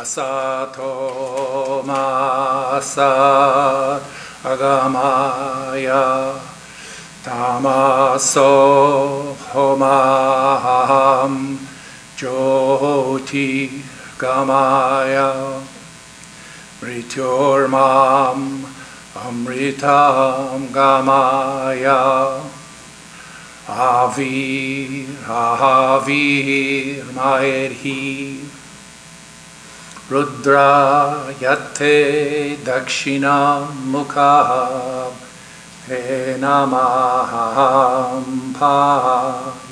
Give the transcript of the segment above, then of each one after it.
asato ma sat agamaya tamaso homaham jyoti gamaya mrityurmam amritam gamaya avir maedhi rudra yate dakshinam mukha namaham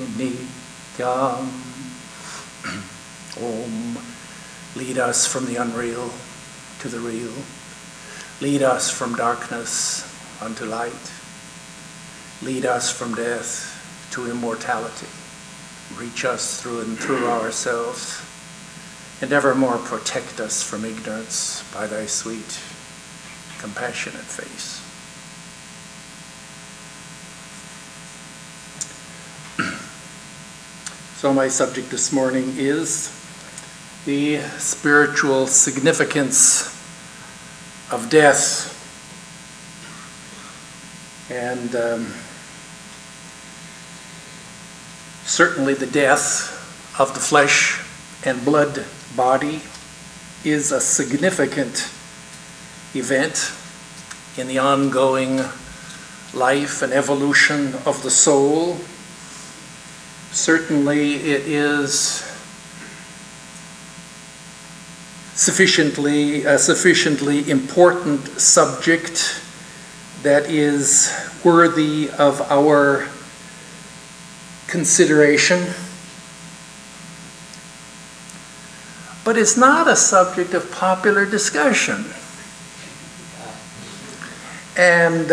panityam. Om. Lead us from the unreal to the real. Lead us from darkness unto light. Lead us from death to immortality. Reach us through and through ourselves, and evermore protect us from ignorance by thy sweet, compassionate face. So my subject this morning is the spiritual significance of death. And certainly the death of the flesh and blood body is a significant event in the ongoing life and evolution of the soul. Certainly it is sufficiently important subject that is worthy of our consideration. But it's not a subject of popular discussion. And,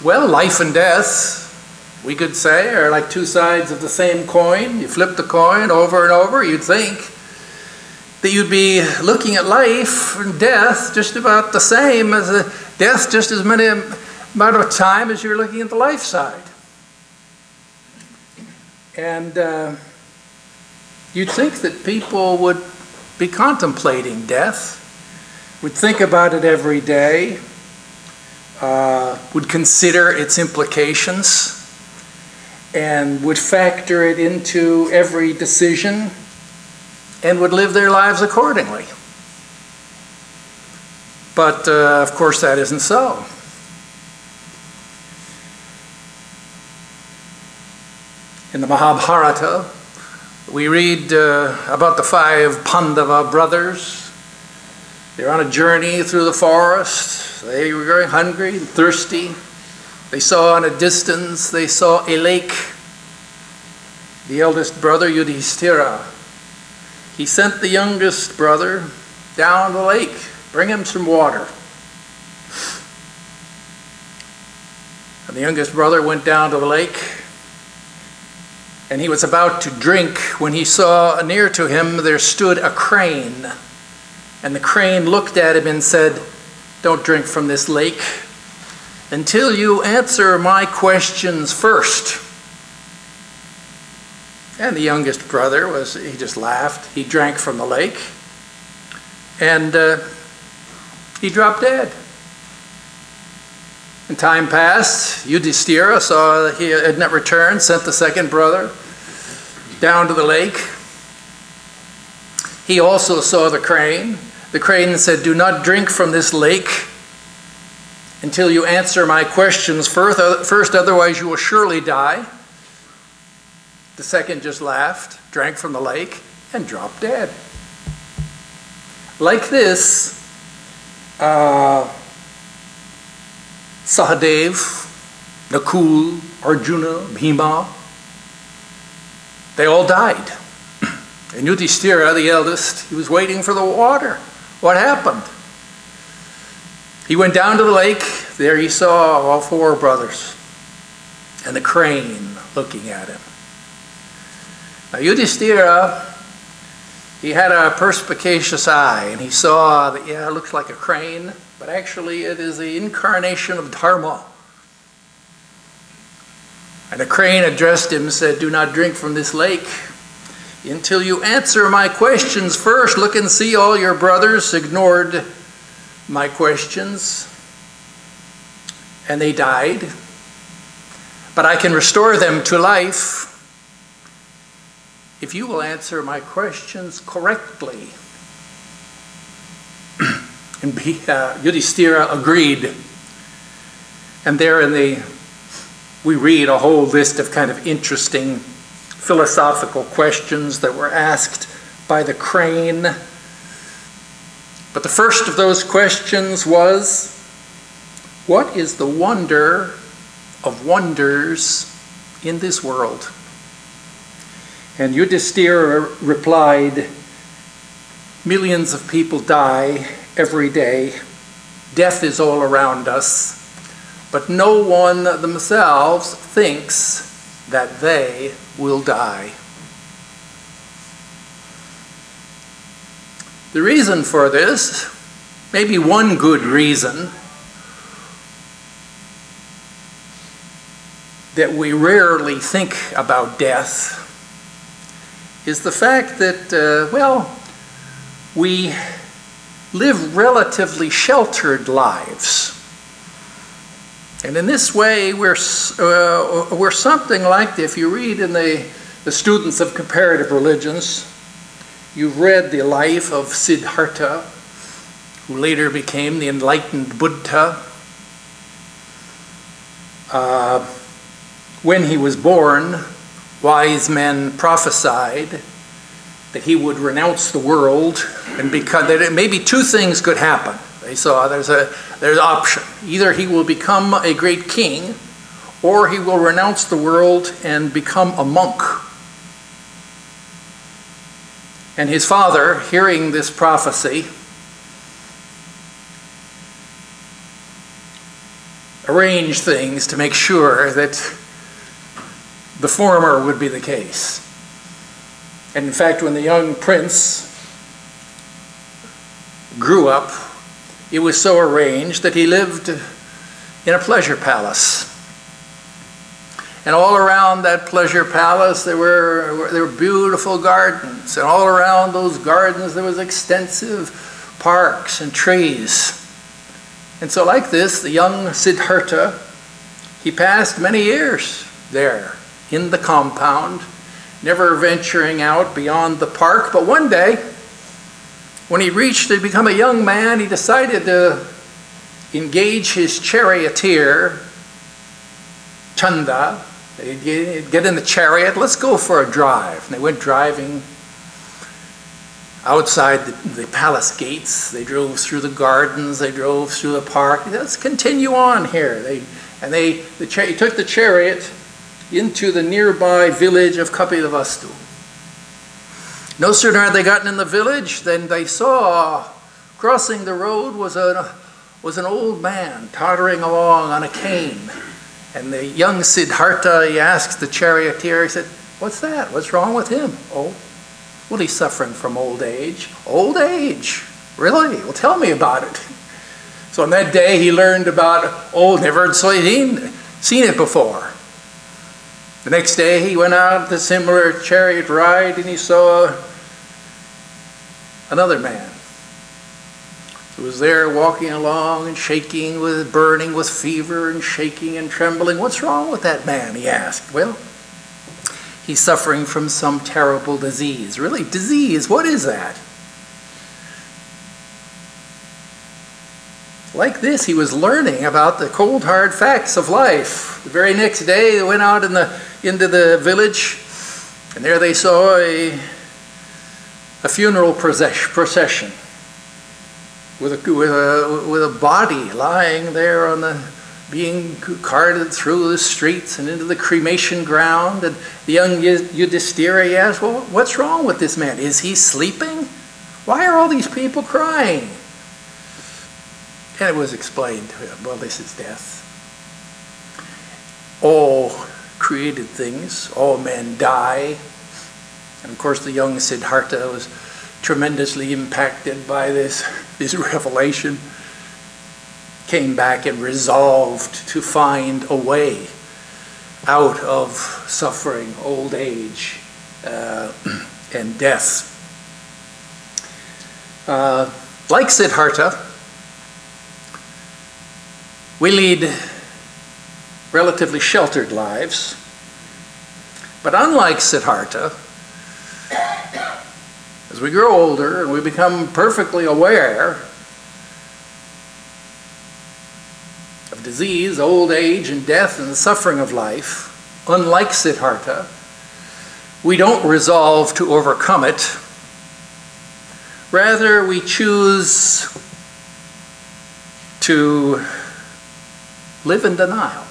well, life and death, we could say, are like two sides of the same coin. You flip the coin over and over, you'd think that you'd be looking at life and death just about the same as death, just as many amount of time as you're looking at the life side. And you'd think that people would be contemplating death, would think about it every day, would consider its implications, and would factor it into every decision, and would live their lives accordingly. But of course that isn't so. In the Mahabharata, we read about the 5 Pandava brothers. They're on a journey through the forest. They were very hungry and thirsty. They saw in a distance, they saw a lake. The eldest brother, Yudhishthira, he sent the youngest brother down the lake, bring him some water. And the youngest brother went down to the lake, and he was about to drink when he saw near to him there stood a crane. And the crane looked at him and said, "Don't drink from this lake until you answer my questions first." And the youngest brother he just laughed. He drank from the lake, and he dropped dead. And time passed. Yudhishthira saw that he had not returned, sent the second brother down to the lake. He also saw the crane. The crane said, "Do not drink from this lake until you answer my questions first, otherwise you will surely die." The second just laughed, drank from the lake, and dropped dead. Like this, Sahadev, Nakul, Arjuna, Bhima, they all died. And Yudhishthira, the eldest, he was waiting for the water. What happened? He went down to the lake. There he saw all 4 brothers and the crane looking at him. Now Yudhishthira, he had a perspicacious eye, and he saw that, yeah, it looks like a crane, but actually it is the incarnation of Dharma. And the crane addressed him and said, "Do not drink from this lake. until you answer my questions first. Look and see, all your brothers ignored my questions, and they died. But I can restore them to life if you will answer my questions correctly. And Yudhishthira agreed. And there we read a whole list of kind of interesting philosophical questions that were asked by the crane. But the first of those questions was, what is the wonder of wonders in this world? And Yudhishthira replied, millions of people die every day. Death is all around us, but no one themselves thinks that they will die. The reason for this, maybe one good reason, that we rarely think about death is the fact that, we live relatively sheltered lives. And in this way, we're something like, if you read in the students of comparative religions, you've read the life of Siddhartha, who later became the enlightened Buddha. When he was born, wise men prophesied that he would renounce the world, and because that maybe two things could happen. They saw there's an option. Either he will become a great king, or he will renounce the world and become a monk. And his father, hearing this prophecy, arranged things to make sure that the former would be the case. And in fact, when the young prince grew up, it was so arranged that he lived in a pleasure palace. And all around that pleasure palace there were beautiful gardens. And all around those gardens there was extensive parks and trees. And so like this, the young Siddhartha, he passed many years there in the compound, never venturing out beyond the park. But one day, when he reached to become a young man, he decided to engage his charioteer, Chanda. They'd get in the chariot, let's go for a drive. And they went driving outside the palace gates. They drove through the gardens, they drove through the park. Let's continue on here. He took the chariot into the nearby village of Kapilavastu. No sooner had they gotten in the village than they saw crossing the road was an old man tottering along on a cane. And the young Siddhartha, he asked the charioteer, he said, what's that? What's wrong with him? Oh, well, he's suffering from old age. Old age? Really? Well, tell me about it. So on that day, he learned about, never seen it before. The next day, he went out the similar chariot ride, and he saw another man who was there walking along and shaking, burning with fever and shaking and trembling. What's wrong with that man? He asked. Well, he's suffering from some terrible disease. Really? Disease? What is that? Like this, he was learning about the cold, hard facts of life. The very next day, they went out into the village, and there they saw a funeral procession with a body lying there being carted through the streets and into the cremation ground. And the young Yudhishthira asked, well, what's wrong with this man? Is he sleeping? Why are all these people crying? And it was explained to him, well, this is death. All created things, all men die. And of course the young Siddhartha was tremendously impacted by this revelation, came back and resolved to find a way out of suffering, old age, and death. Like Siddhartha, we lead relatively sheltered lives, but unlike Siddhartha, as we grow older and we become perfectly aware of disease, old age, and death, and the suffering of life, unlike Siddhartha, we don't resolve to overcome it. Rather, we choose to live in denial.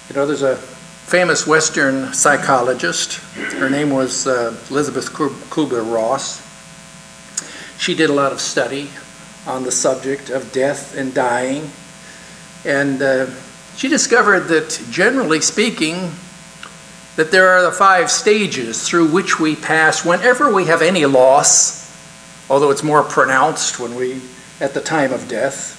You know, there's a famous Western psychologist. Her name was Elizabeth Kubler-Ross. She did a lot of study on the subject of death and dying. And she discovered that, generally speaking, that there are the 5 stages through which we pass whenever we have any loss, although it's more pronounced at the time of death.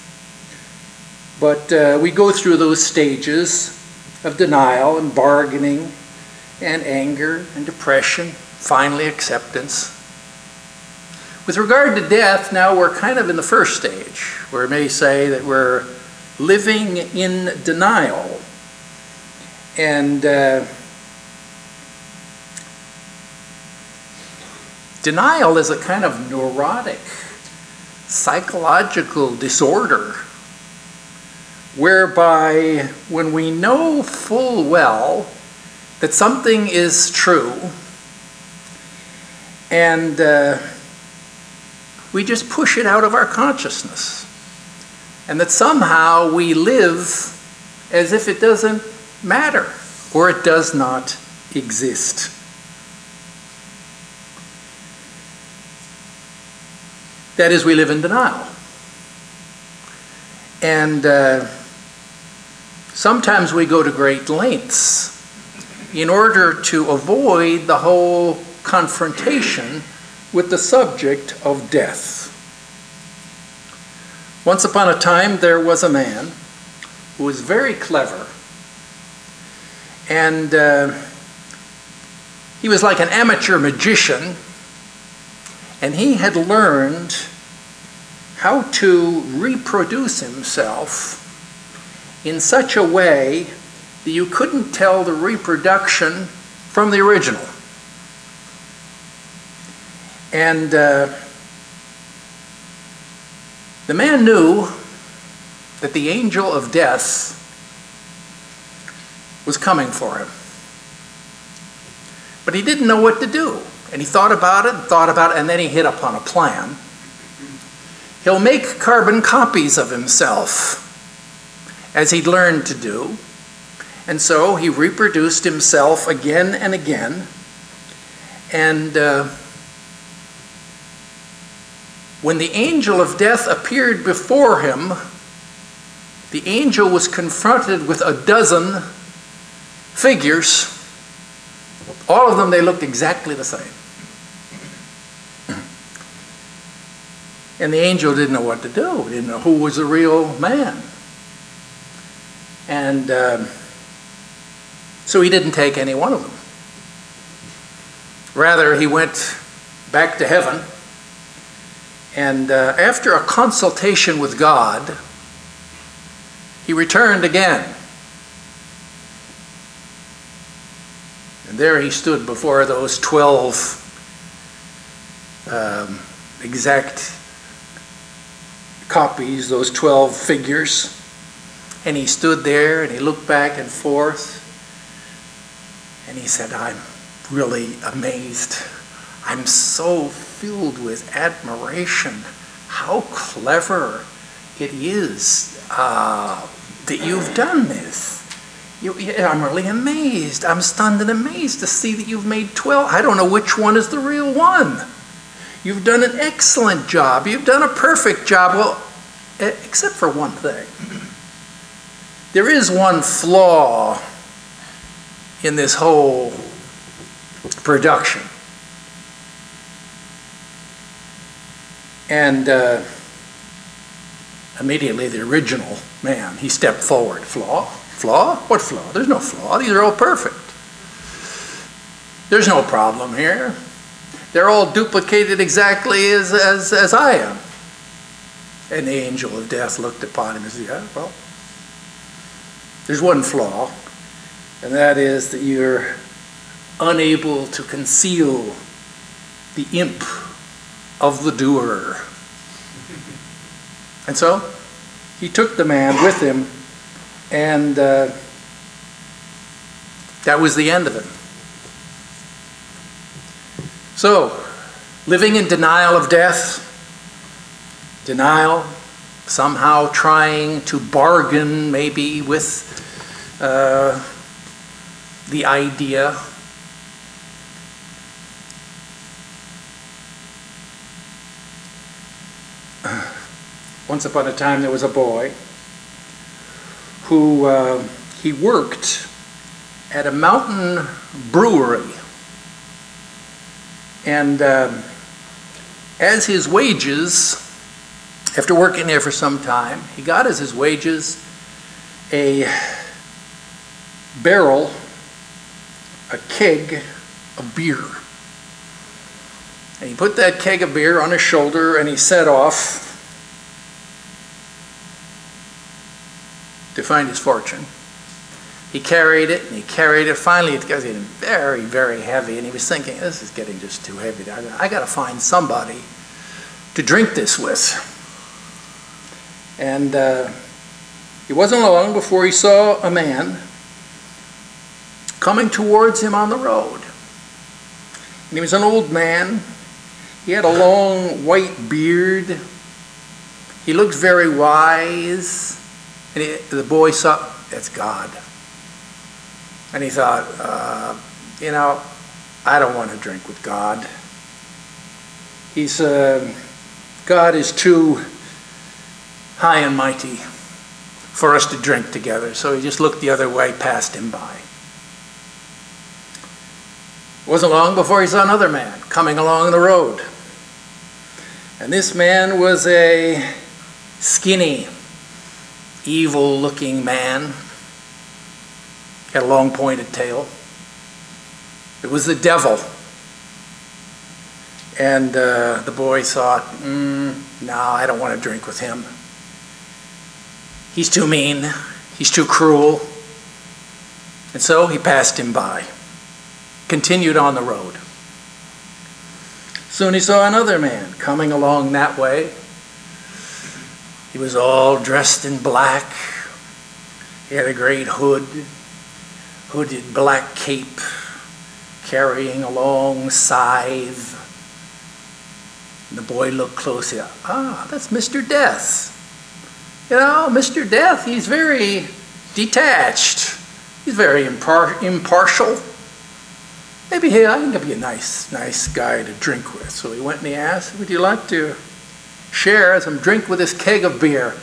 But we go through those stages of denial and bargaining and anger and depression, finally acceptance. With regard to death, now we're kind of in the first stage, where we may say that we're living in denial. And denial is a kind of neurotic, psychological disorder, whereby when we know full well that something is true, and we just push it out of our consciousness, and that somehow we live as if it doesn't matter or it does not exist. That is, we live in denial. And sometimes we go to great lengths in order to avoid the whole confrontation with the subject of death. Once upon a time, there was a man who was very clever, and he was like an amateur magician, and he had learned how to reproduce himself in such a way that you couldn't tell the reproduction from the original. And the man knew that the angel of death was coming for him. But he didn't know what to do. And he thought about it, and then he hit upon a plan. He'll make carbon copies of himself, as he'd learned to do. And so he reproduced himself again and again. And when the angel of death appeared before him, the angel was confronted with a dozen figures. All of them, they looked exactly the same. And the angel didn't know what to do. He didn't know who was the real man. And so he didn't take any one of them. Rather, he went back to heaven, and after a consultation with God, he returned again. And there he stood before those 12 exact copies, those 12 figures. And he stood there and he looked back and forth. And he said, "I'm really amazed. I'm so filled with admiration. How clever it is that you've done this. I'm really amazed. I'm stunned and amazed to see that you've made 12. I don't know which one is the real one. You've done an excellent job. You've done a perfect job." Well, except for one thing. There is one flaw in this whole production. And immediately the original man, he stepped forward. Flaw? Flaw? What flaw? There's no flaw. These are all perfect. There's no problem here. They're all duplicated exactly as I am. And the angel of death looked upon him and said, yeah, well, there's one flaw, and that is that you're unable to conceal the imp of the doer. And so he took the man with him, and that was the end of it. So, living in denial of death, denial, somehow trying to bargain maybe with the idea. Once upon a time there was a boy who he worked at a mountain brewery. And as his wages, after working there for some time, he got as his wages a barrel, a keg of beer. And he put that keg of beer on his shoulder and he set off to find his fortune. He carried it and he carried it. Finally, it got getting very, very heavy, and he was thinking, this is getting just too heavy. I got to find somebody to drink this with. And it wasn't long before he saw a man coming towards him on the road. And he was an old man. He had a long white beard. He looked very wise. And the boy saw, that's God. And he thought, you know, I don't want to drink with God. God is too high and mighty for us to drink together. So he just looked the other way, passed him by. It wasn't long before he saw another man coming along the road. And this man was a skinny, evil-looking man. Had a long pointed tail. It was the devil. And the boy thought, no, I don't want to drink with him. He's too mean. He's too cruel. And so he passed him by. Continued on the road. Soon he saw another man coming along that way. He was all dressed in black. He had a great hooded black cape, carrying a long scythe. And the boy looked closely. Ah, that's Mr. Death. You know, Mr. Death, he's very detached. He's very impartial. Maybe, hey, I can give you a nice guy to drink with. So he went and he asked, would you like to share some drink with this keg of beer?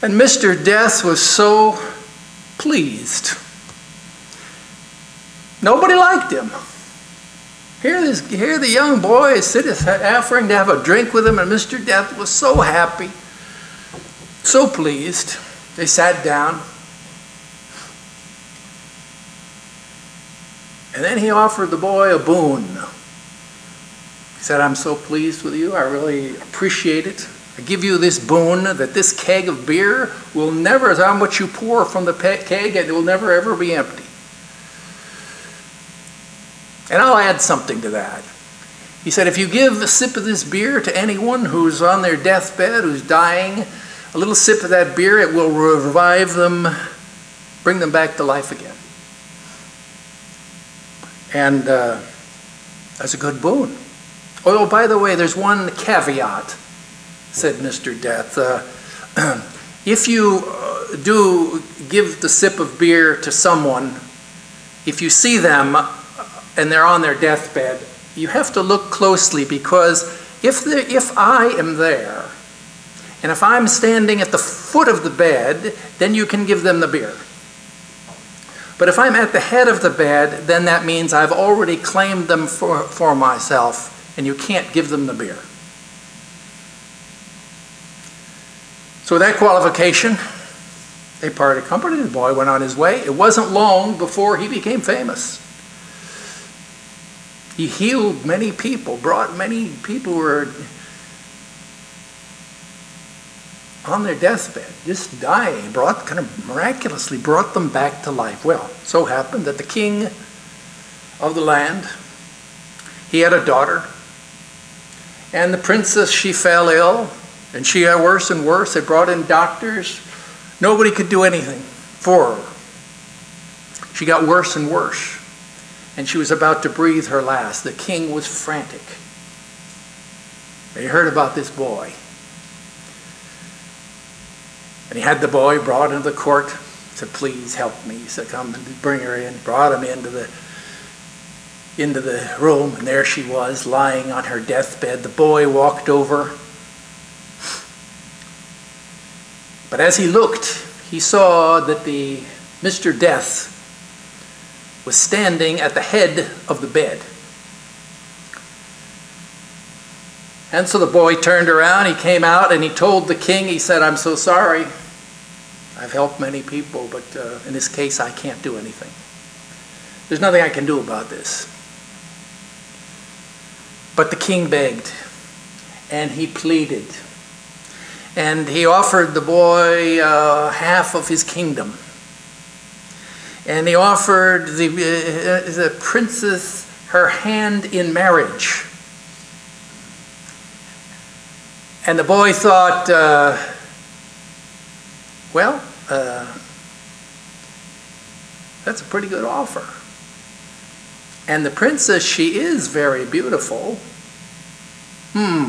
And Mr. Death was so pleased. Nobody liked him. Here the young boy is offering to have a drink with him, and Mr. Death was so happy, so pleased. They sat down. And then he offered the boy a boon. He said, I'm so pleased with you. I really appreciate it. I give you this boon that this keg of beer will never, as how much you pour from the keg, it will never ever be empty. And I'll add something to that. He said, if you give a sip of this beer to anyone who's on their deathbed, who's dying, a little sip of that beer, it will revive them, bring them back to life again. And that's a good boon. Oh, by the way, there's one caveat, said Mr. Death. If you do give the sip of beer to someone, if you see them and they're on their deathbed, you have to look closely, because if I am there, and if I'm standing at the foot of the bed, then you can give them the beer. But if I'm at the head of the bed, then that means I've already claimed them for myself, and you can't give them the beer. So with that qualification, they parted company. The boy went on his way. It wasn't long before he became famous. He healed many people, brought many people who were on their deathbed, just dying, kind of miraculously brought them back to life. Well, so happened that the king of the land, he had a daughter, and the princess, she fell ill, and she got worse and worse. They brought in doctors. Nobody could do anything for her. She got worse and worse, and she was about to breathe her last. The king was frantic. He heard about this boy. And he had the boy brought into the court. He said, please help me. He said, come and bring her in. Brought him into the room, and there she was, lying on her deathbed. The boy walked over. But as he looked, he saw that the Mr. Death was standing at the head of the bed. And so the boy turned around, he came out, and he told the king, he said, I'm so sorry. I've helped many people, but in this case, I can't do anything. There's nothing I can do about this. But the king begged, and he pleaded, and he offered the boy half of his kingdom. And he offered the princess her hand in marriage. And the boy thought, well, that's a pretty good offer. And the princess, she is very beautiful.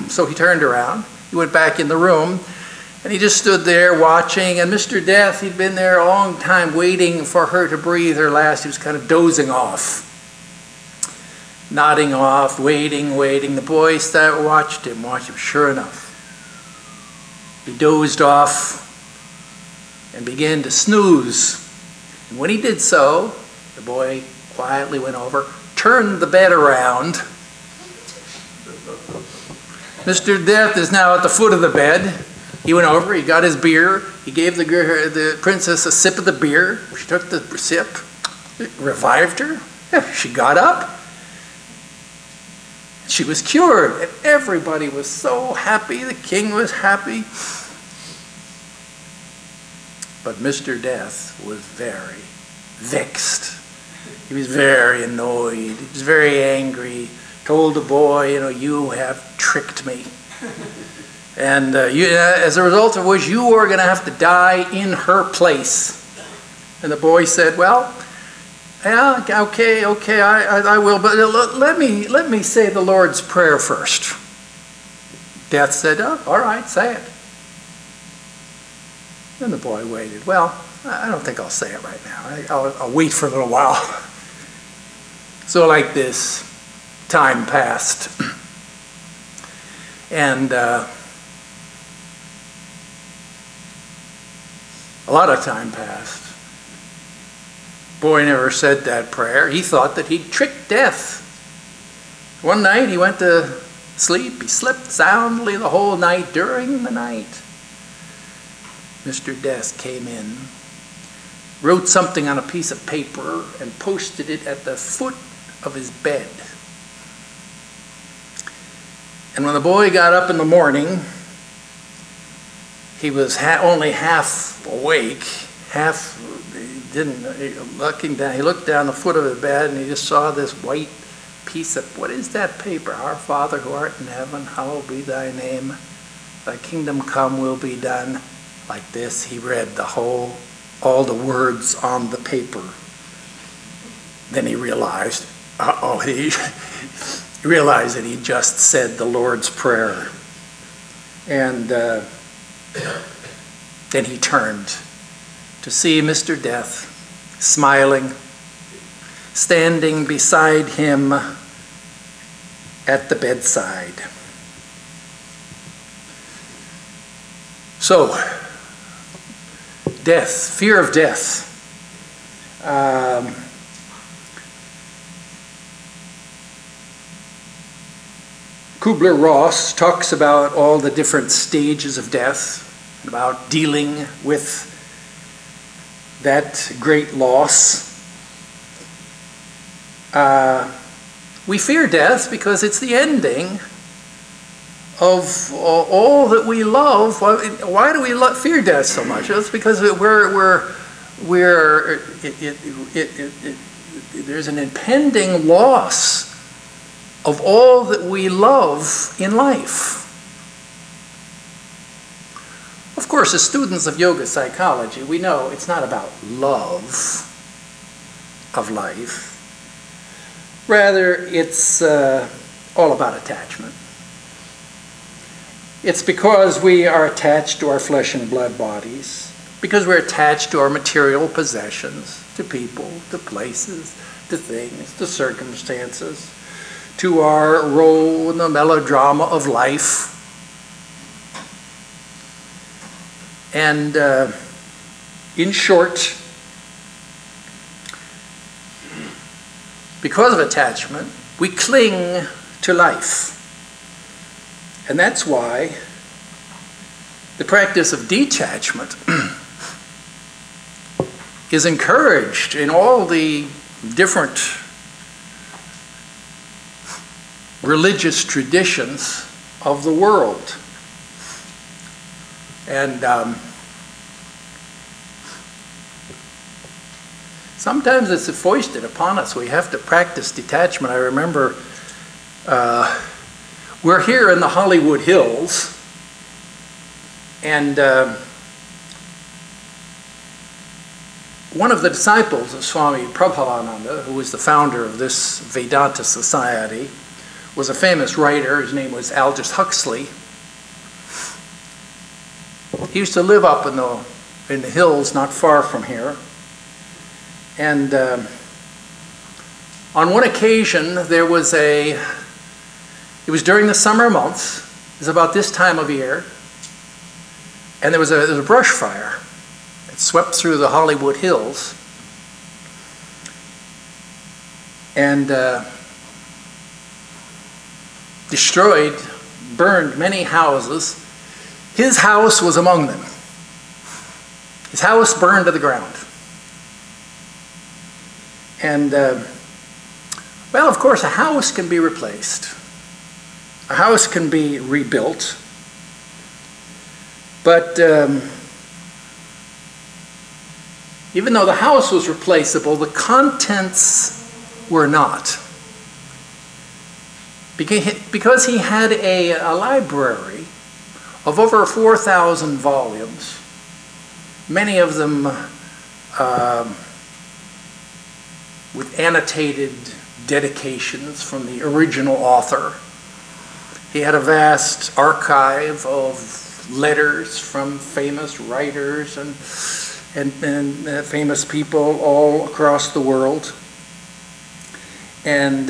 So he turned around. He went back in the room, and he just stood there watching. And Mr. Death, he'd been there a long time waiting for her to breathe her last. He was kind of dozing off, nodding off, waiting. The boy watched him. Sure enough, he dozed off and began to snooze. And when he did so, the boy quietly went over, turned the bed around. Mr. Death is now at the foot of the bed. He went over, he got his beer, he gave the princess a sip of the beer. She took the sip, it revived her. She got up. She was cured, and everybody was so happy. The king was happy. But Mr. Death was very vexed. He was very annoyed. He was very angry. Told the boy, you have tricked me. And as a result of which you are going to have to die in her place. And the boy said, well, yeah, okay, I will, but let me say the Lord's Prayer first. Death said, oh, all right, say it. And the boy waited. Well, I don't think I'll say it right now. I'll wait for a little while. So like this, time passed. And a lot of time passed. Boy never said that prayer. He thought that he'd tricked death. One night he went to sleep. He slept soundly the whole night. During the night, Mr. Death came in, wrote something on a piece of paper, and posted it at the foot of his bed. And when the boy got up in the morning, he was only half awake, he looked down the foot of the bed, and he just saw this white piece of, what is that paper? Our Father who art in heaven, hallowed be thy name. Thy kingdom come, will be done. Like this, he read all the words on the paper. Then he realized, he realized that he just said the Lord's Prayer. And then he turned to see Mr. Death smiling, standing beside him at the bedside. So, death, fear of death. Kubler-Ross talks about all the different stages of death, about dealing with that great loss. We fear death because it's the ending of all that we love. Why do we fear death so much? It's because there's an impending loss of all that we love in life. Of course, as students of yoga psychology, we know it's not about love of life. Rather, it's all about attachment. It's because we are attached to our flesh and blood bodies, because we're attached to our material possessions, to people, to places, to things, to circumstances, to our role in the melodrama of life. And in short, because of attachment, we cling to life. And that's why the practice of detachment is encouraged in all the different religious traditions of the world. And sometimes it's foisted upon us. We have to practice detachment. I remember we're here in the Hollywood Hills, and one of the disciples of Swami Prabhavananda, who was the founder of this Vedanta society, was a famous writer. His name was Aldous Huxley. He used to live up in the hills not far from here. And on one occasion, it was during the summer months. It was about this time of year. And there was a brush fire. It swept through the Hollywood Hills. And destroyed, burned many houses. His house was among them. His house burned to the ground. And, well, of course, a house can be replaced. A house can be rebuilt. But even though the house was replaceable, the contents were not. Because he had a library of over 4,000 volumes, many of them with annotated dedications from the original author. He had a vast archive of letters from famous writers and famous people all across the world. And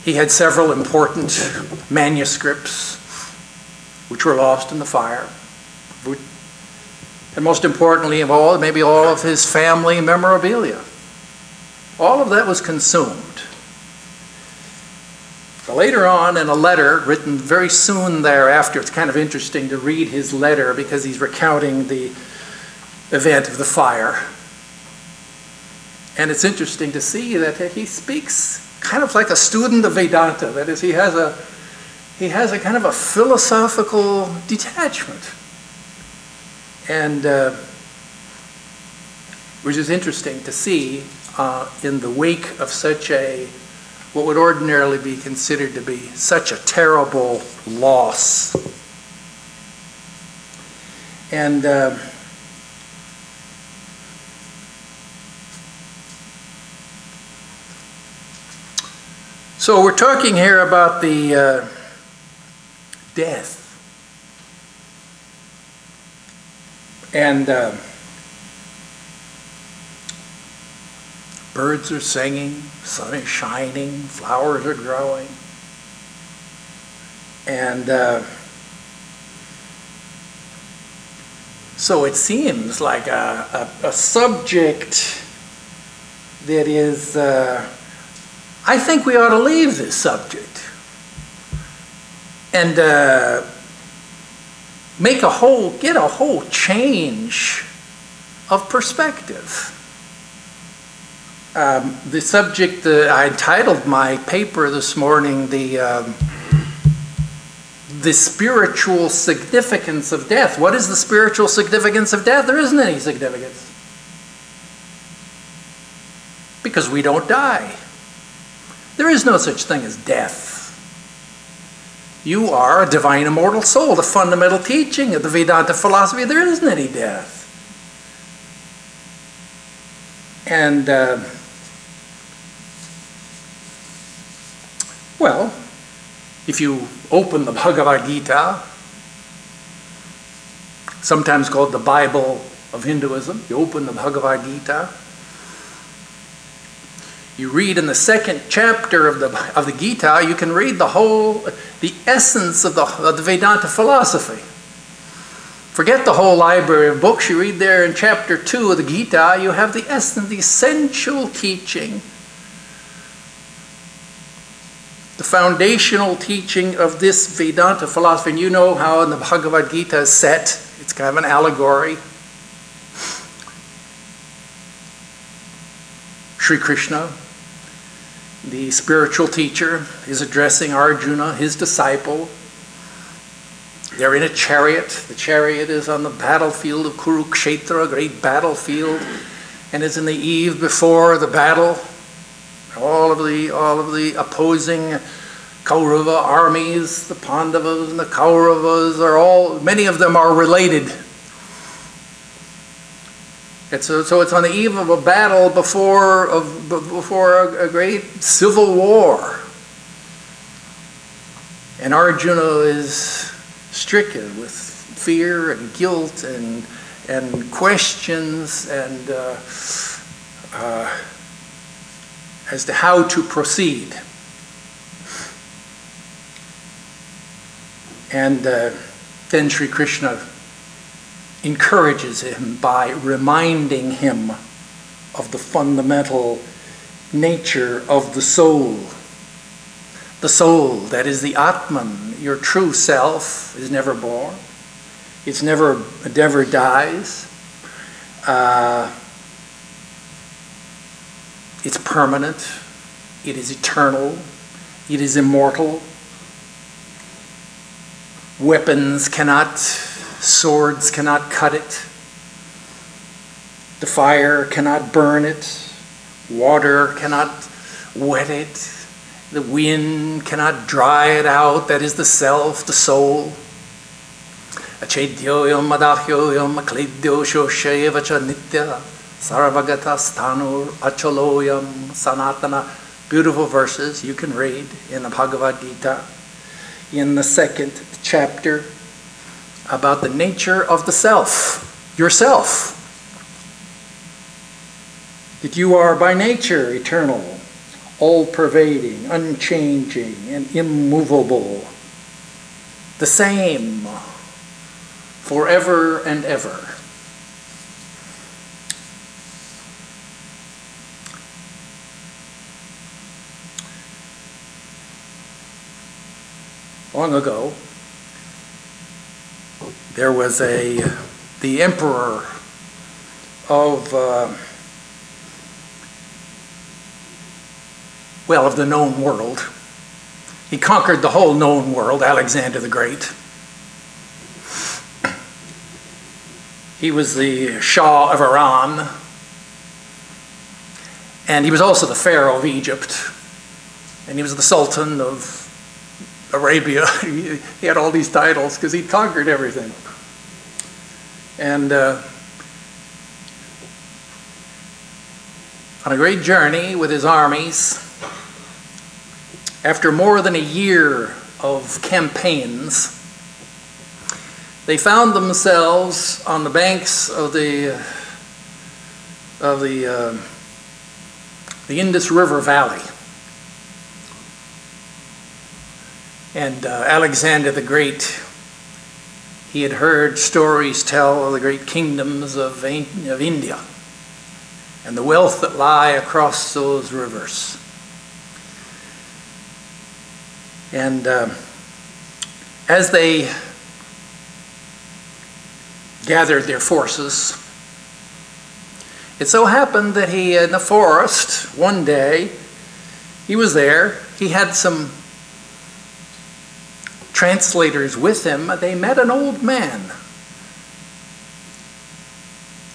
he had several important manuscripts which were lost in the fire. And most importantly of all, maybe all of his family memorabilia. All of that was consumed. But later on, in a letter written very soon thereafter, it's kind of interesting to read his letter because he's recounting the event of the fire. And it's interesting to see that he speaks kind of like a student of Vedanta. That is, he has a kind of a philosophical detachment. And which is interesting to see in the wake of such what would ordinarily be considered to be such a terrible loss. And so we're talking here about the death. And birds are singing, sun is shining, flowers are growing. And so it seems like a subject that is, I think we ought to leave this subject and get a whole change of perspective. The subject, I entitled my paper this morning, the spiritual significance of death. What is the spiritual significance of death? There isn't any significance. Because we don't die. There is no such thing as death. You are a divine immortal soul. The fundamental teaching of the Vedanta philosophy, there isn't any death. And, well, if you open the Bhagavad Gita, sometimes called the Bible of Hinduism, you open the Bhagavad Gita, you read in the second chapter of the Gita, you can read the essence of the Vedanta philosophy. Forget the whole library of books. You read there in chapter 2 of the Gita, you have the essence, the essential teaching, the foundational teaching of this Vedanta philosophy. And you know how in the Bhagavad Gita is set. It's kind of an allegory. Sri Krishna, the spiritual teacher, is addressing Arjuna, his disciple. They're in a chariot. The chariot is on the battlefield of Kurukshetra, a great battlefield, and it's in the eve before the battle. All of the opposing Kaurava armies, the Pandavas and the Kauravas, many of them are related. So it's on the eve of a battle before a great civil war. And Arjuna is stricken with fear and guilt and questions and as to how to proceed. And then Sri Krishna encourages him by reminding him of the fundamental nature of the soul. The soul, that is the Atman, your true self, is never born. It never dies. It's permanent. It is eternal. It is immortal. Swords cannot cut it. The fire cannot burn it. Water cannot wet it. The wind cannot dry it out. That is the self, the soul. Achedyoyam madahyoyam akledyo shoshevacha nitya sarvagata stanur achaloyam sanatana. Beautiful verses you can read in the Bhagavad Gita in the second chapter about the nature of the self, yourself. That you are by nature eternal, all-pervading, unchanging, and immovable, the same forever and ever. Long ago, there was the emperor of the known world. He conquered the whole known world, Alexander the Great. He was the Shah of Iran, and he was also the Pharaoh of Egypt, and he was the Sultan of Arabia. He had all these titles because he conquered everything. And on a great journey with his armies, after more than a year of campaigns, they found themselves on the banks of the Indus River Valley. And Alexander the Great, he had heard stories tell of the great kingdoms of India and the wealth that lie across those rivers. And as they gathered their forces, It so happened that he, in the forest, one day, he was there. He had some translators with him. They met an old man.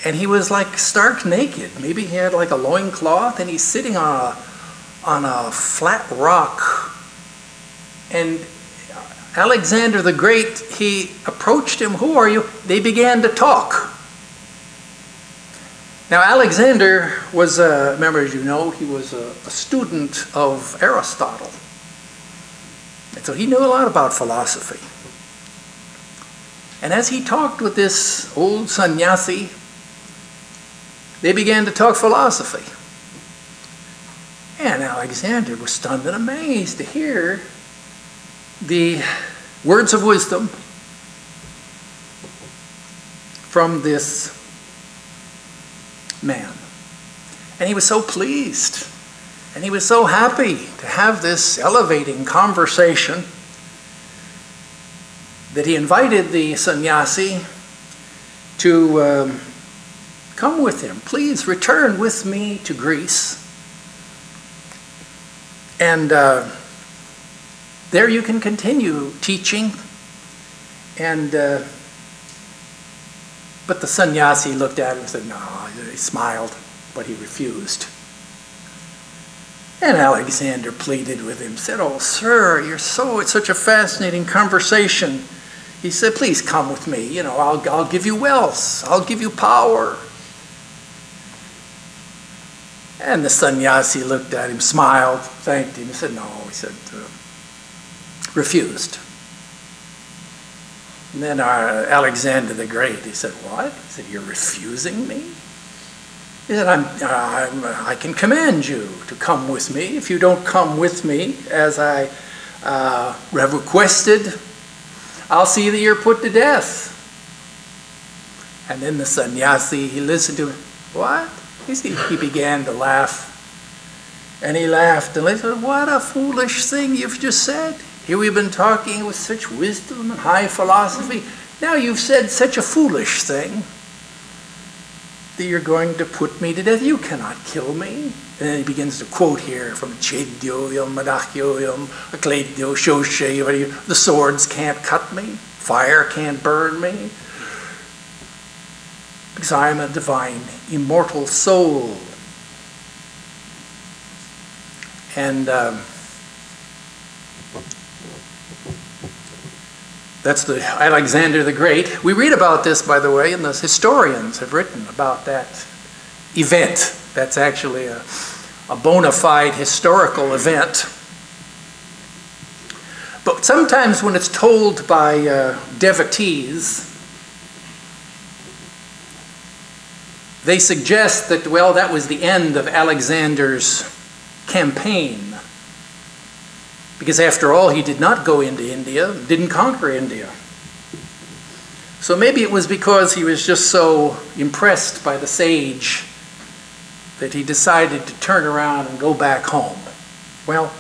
And he was like stark naked. Maybe he had like a loincloth, and he's sitting on a flat rock. And Alexander the Great, he approached him. "Who are you?" They began to talk. Now Alexander was, remember, as you know, he was a student of Aristotle. And so he knew a lot about philosophy. And as he talked with this old sannyasi, they began to talk philosophy. And Alexander was stunned and amazed to hear the words of wisdom from this man. And he was so pleased, and he was so happy to have this elevating conversation that he invited the sannyasi to come with him. "Please return with me to Greece, and there you can continue teaching." And but the sannyasi looked at him and said no. He smiled, but he refused. And Alexander pleaded with him, said, "Oh, sir, it's such a fascinating conversation." He said, "Please come with me. You know, I'll give you wealth. I'll give you power." And the sannyasi looked at him, smiled, thanked him. He said, "No," he said, refused. And then Alexander the Great, he said, "What?" He said, "You're refusing me?" He said, I can command you to come with me. If you don't come with me as I have requested, I'll see that you're put to death." And then the sannyasi, he listened to him. "What?" He began to laugh. And he laughed, and they said, "What a foolish thing you've just said. Here we've been talking with such wisdom and high philosophy. Now you've said such a foolish thing that you're going to put me to death. You cannot kill me." And then he begins to quote here from Chedyoyam, Madachyoyam, Akledyo, Shoshe, "The swords can't cut me, fire can't burn me, because I am a divine, immortal soul." And that's the Alexander the Great. We read about this, by the way, and the historians have written about that event. That's actually a bona fide historical event. But sometimes when it's told by devotees, they suggest that, well, that was the end of Alexander's campaign. Because after all, he did not go into India, didn't conquer India. So maybe it was because he was just so impressed by the sage that he decided to turn around and go back home. Well,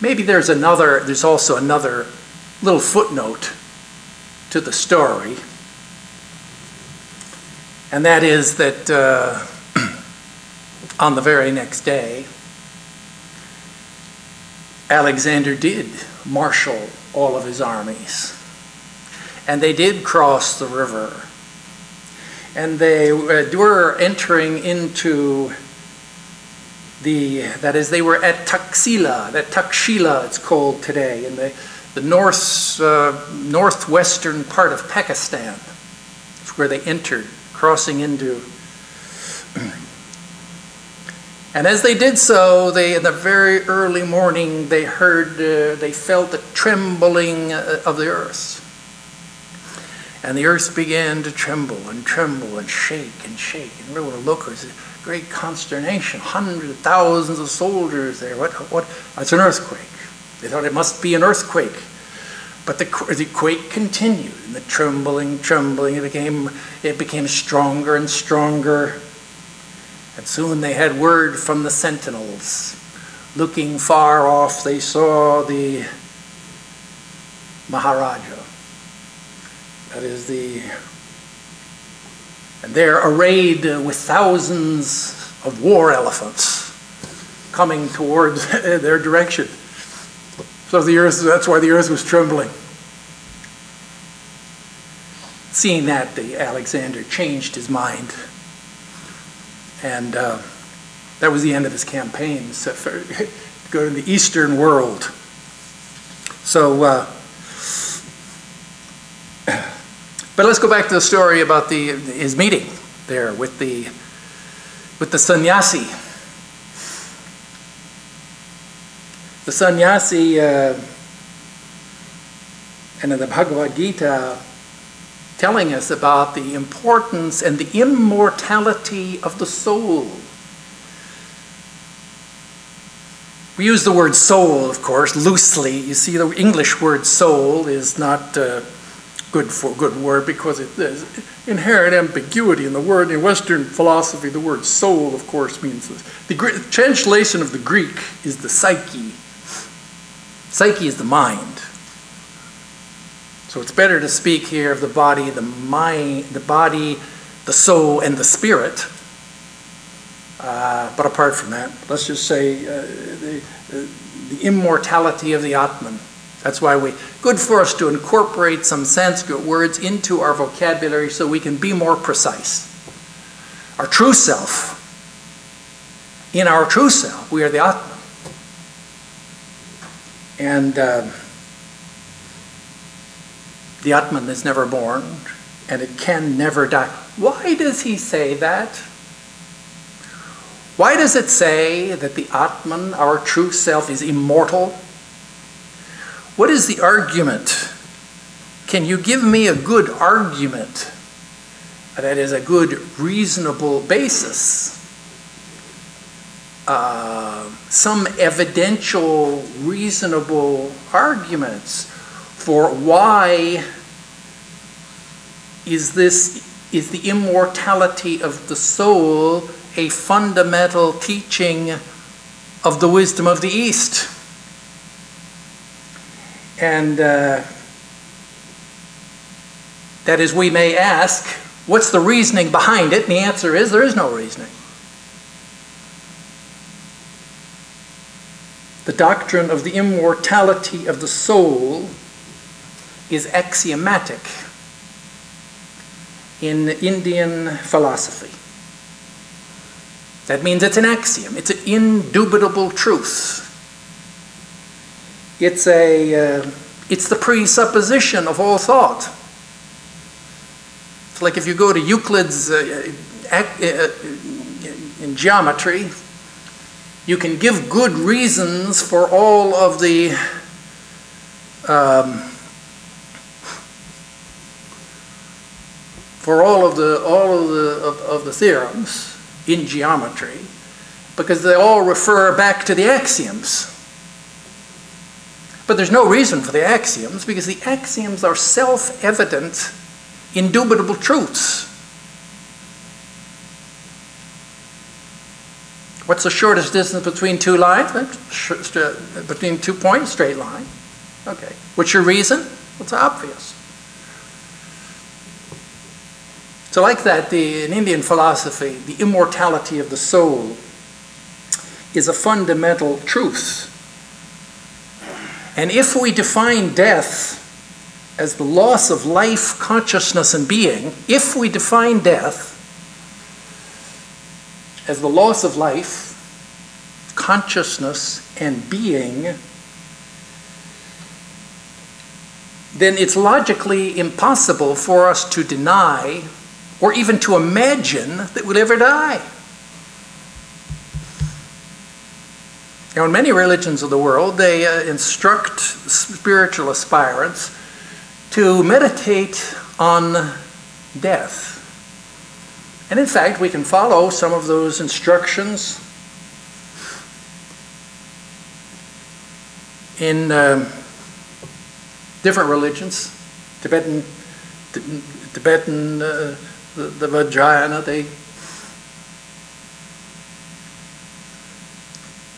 maybe there's also another little footnote to the story. And that is that on the very next day, Alexander did marshal all of his armies. And they did cross the river. And they were entering into they were at Taxila, that Takshila it's called today, in the northwestern part of Pakistan. It's where they entered, crossing into. And as they did so, in the very early morning, they felt the trembling of the earth. And the earth began to tremble and tremble and shake and shake. And really, look, there's a great consternation. Hundreds of thousands of soldiers there. What? It's an earthquake. They thought it must be an earthquake. But the quake continued, and the trembling, it became stronger and stronger. And soon they had word from the sentinels. Looking far off, they saw the Maharaja. That is the And they're arrayed with thousands of war elephants coming towards their direction. So the earth, that's why the earth was trembling. Seeing that, Alexander changed his mind. And that was the end of his campaigns, to go to the Eastern world. So, but let's go back to the story about his meeting there with the sannyasi. The sannyasi, and in the Bhagavad Gita, telling us about the importance and the immortality of the soul. We use the word soul, of course, loosely. You see, the English word soul is not good word because there's inherent ambiguity in the word. In Western philosophy, the word soul, of course, means this. The translation of the Greek is the psyche. Psyche is the mind. So it's better to speak here of the body, the mind, the body, the soul, and the spirit. But apart from that, let's just say the immortality of the Atman. That's why good for us to incorporate some Sanskrit words into our vocabulary so we can be more precise. Our true self, in our true self, we are the Atman. And the Atman is never born, and it can never die. Why does he say that? Why does it say that the Atman, our true self, is immortal? What is the argument? Can you give me a good argument that is a good, reasonable basis? Some evidential, reasonable arguments for why is the immortality of the soul a fundamental teaching of the wisdom of the East. And that is, we may ask, what's the reasoning behind it? And the answer is, there is no reasoning. The doctrine of the immortality of the soul is axiomatic in Indian philosophy. That means it's an axiom. It's an indubitable truth. It's the presupposition of all thought. It's like if you go to Euclid's in geometry, you can give good reasons for all of the theorems in geometry, because they all refer back to the axioms. But there's no reason for the axioms, because the axioms are self-evident, indubitable truths. What's the shortest distance between two lines? Between 2 points, straight line. Okay. What's your reason? Well, it's obvious. So like that, in Indian philosophy, the immortality of the soul is a fundamental truth. And if we define death as the loss of life, consciousness, and being, if we define death as the loss of life, consciousness, and being, then it's logically impossible for us to deny or even to imagine that we'll ever die. Now, in many religions of the world, they instruct spiritual aspirants to meditate on death. And in fact, we can follow some of those instructions in different religions. Tibetan, the Vajrayana,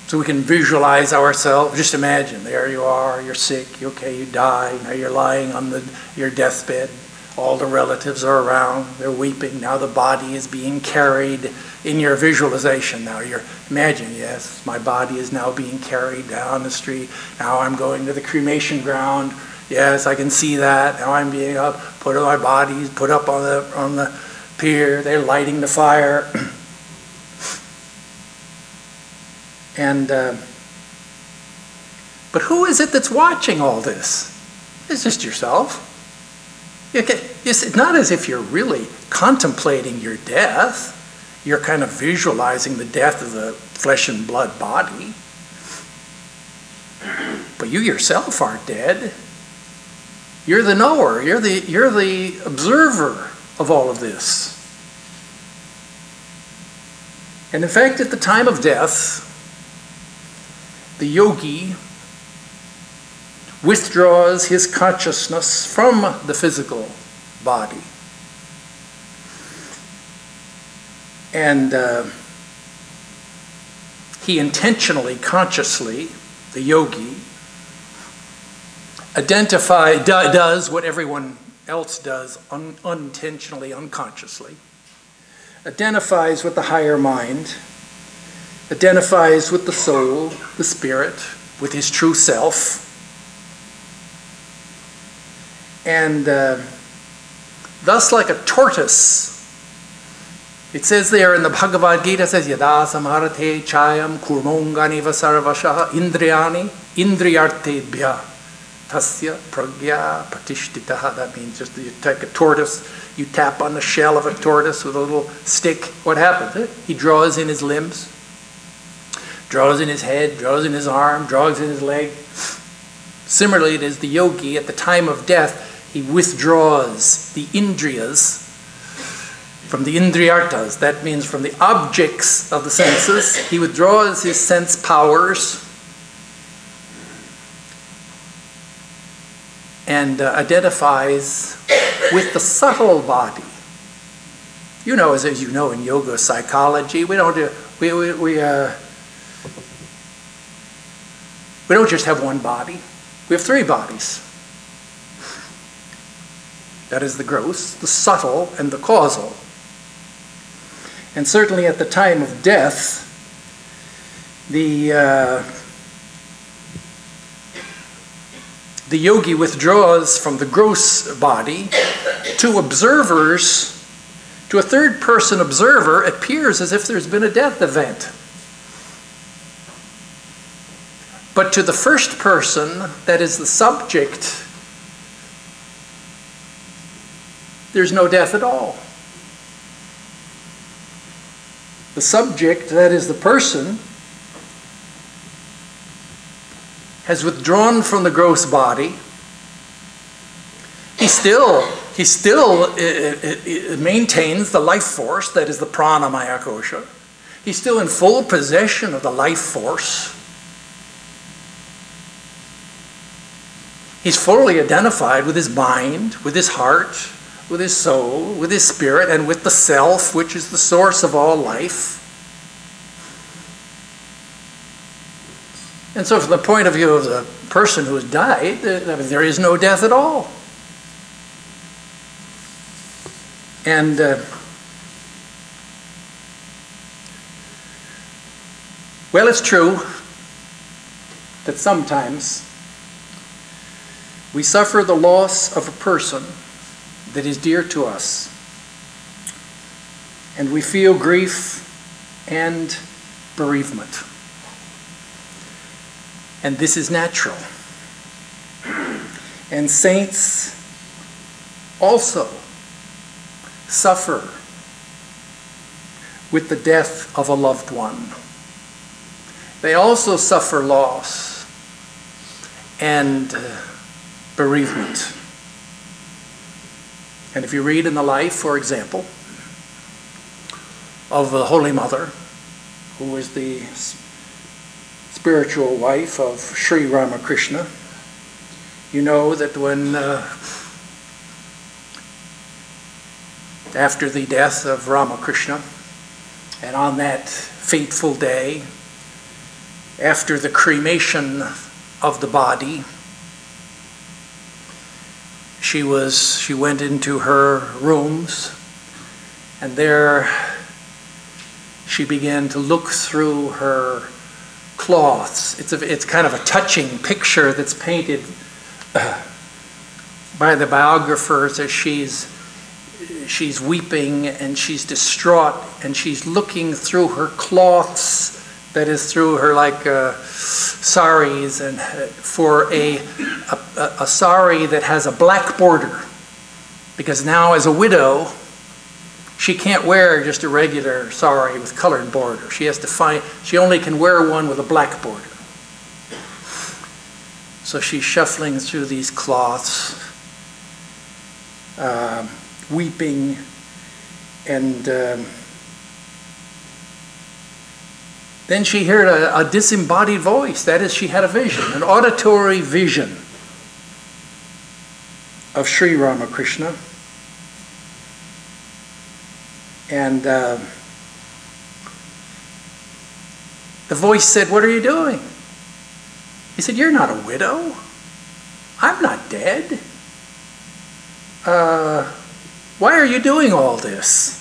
so we can visualize ourselves. Just imagine, there you are, you're sick, okay, you die, now you're lying on your deathbed. All the relatives are around, they're weeping. Now the body is being carried in your visualization. Now you're imagining, yes, my body is now being carried down the street. Now I'm going to the cremation ground. Yes, I can see that. Now I'm being my body's put up on the pier. They're lighting the fire. And but who is it that's watching all this? It's just yourself. It's not as if you're really contemplating your death. You're kind of visualizing the death of the flesh and blood body. But you yourself aren't dead. You're the knower. You're the observer of all of this. And in fact, at the time of death, the yogi withdraws his consciousness from the physical body. And he intentionally, consciously, the yogi, does what everyone else does unintentionally, unconsciously. Identifies with the higher mind, identifies with the soul, the spirit, with his true self. And thus, like a tortoise, it says there in the Bhagavad Gita, it says, Yada samharate chayam kurmonganiva sarvashaha indriyani indriyartebhya tasya pragya pratishtitaha. That means just you take a tortoise, you tap on the shell of a tortoise with a little stick. What happens? He draws in his limbs, draws in his head, draws in his arm, draws in his leg. Similarly, it is the yogi at the time of death. He withdraws the indriyas from the indriyartas. That means from the objects of the senses. He withdraws his sense powers and identifies with the subtle body. You know, as you know in yoga psychology, we don't just have one body. We have three bodies. That is the gross, the subtle, and the causal. And certainly at the time of death, the yogi withdraws from the gross body to observers, to a third-person observer. It appears as if there's been a death event. But to the first person, that is the subject, there's no death at all. The subject, that is the person, has withdrawn from the gross body. He still maintains the life force, that is the pranamaya kosha. He's still in full possession of the life force. He's fully identified with his mind, with his heart, with his soul, with his spirit, and with the self, which is the source of all life. And so from the point of view of the person who has died, there is no death at all. And well, it's true that sometimes we suffer the loss of a person that is dear to us, and we feel grief and bereavement. And this is natural. And saints also suffer with the death of a loved one. They also suffer loss and bereavement. And if you read in the life, for example, of the Holy Mother, who was the spiritual wife of Sri Ramakrishna, you know that when, after the death of Ramakrishna, and on that fateful day, after the cremation of the body, she went into her rooms, and there she began to look through her cloths. It's kind of a touching picture that's painted by the biographers as she's weeping and she's distraught and she's looking through her cloths, that is through her saris, and for a sari that has a black border, because now as a widow she can't wear just a regular sari with colored border. She only can wear one with a black border. So she's shuffling through these cloths, weeping, and then she heard a disembodied voice. That is, she had a vision, an auditory vision of Sri Ramakrishna. And the voice said, "What are you doing?" He said, "You're not a widow. I'm not dead. Why are you doing all this?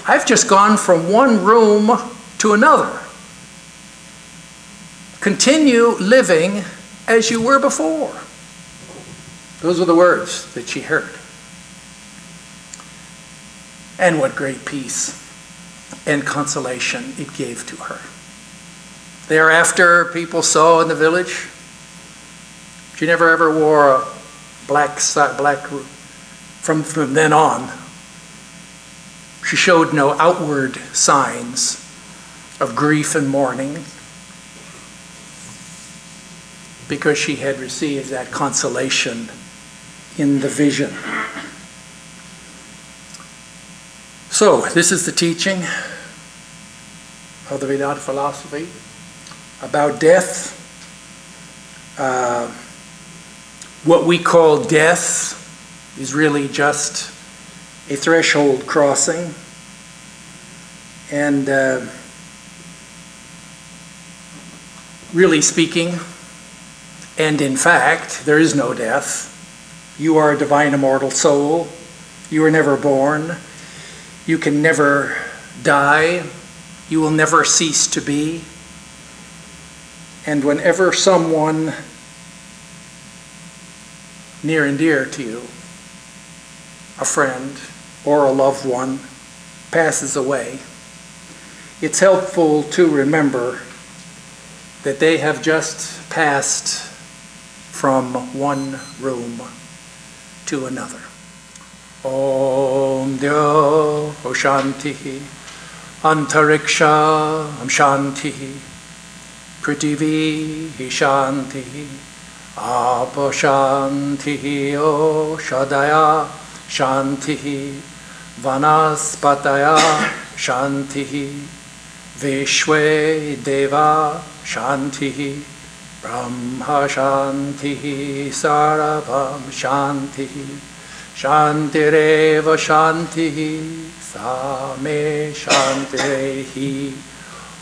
I've just gone from one room to another. Continue living as you were before." Those were the words that she heard. And what great peace and consolation it gave to her. Thereafter, people saw in the village, she never ever wore a black from then on. She showed no outward signs of grief and mourning, because she had received that consolation in the vision. So, this is the teaching of the Vedanta philosophy about death. What we call death is really just a threshold crossing. And really speaking, and in fact, there is no death. You are a divine immortal soul. You are never born. You can never die. You will never cease to be. And whenever someone near and dear to you, a friend or a loved one, passes away, it's helpful to remember that they have just passed from one room to another. Om Dyo Shantihi Antariksha Shantihi Prithivi Shantihi Apo Shantihi Oshadaya Shantihi Vanaspataya Shantihi Vishwe Deva Shantihi Brahma Shantihi Sarabam Shantihi Shantireva Shantihi Same Shantihi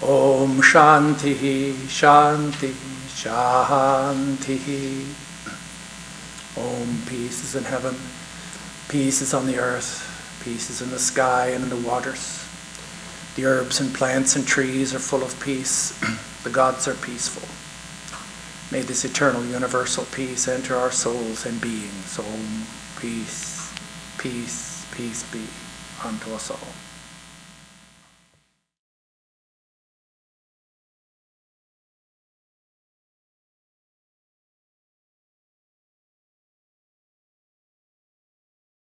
Om Shantihi Shantihi Shantihi. Om, peace is in heaven, peace is on the earth, peace is in the sky and in the waters. The herbs and plants and trees are full of peace. The gods are peaceful. May this eternal universal peace enter our souls and beings. Om, peace, peace, peace be unto us all.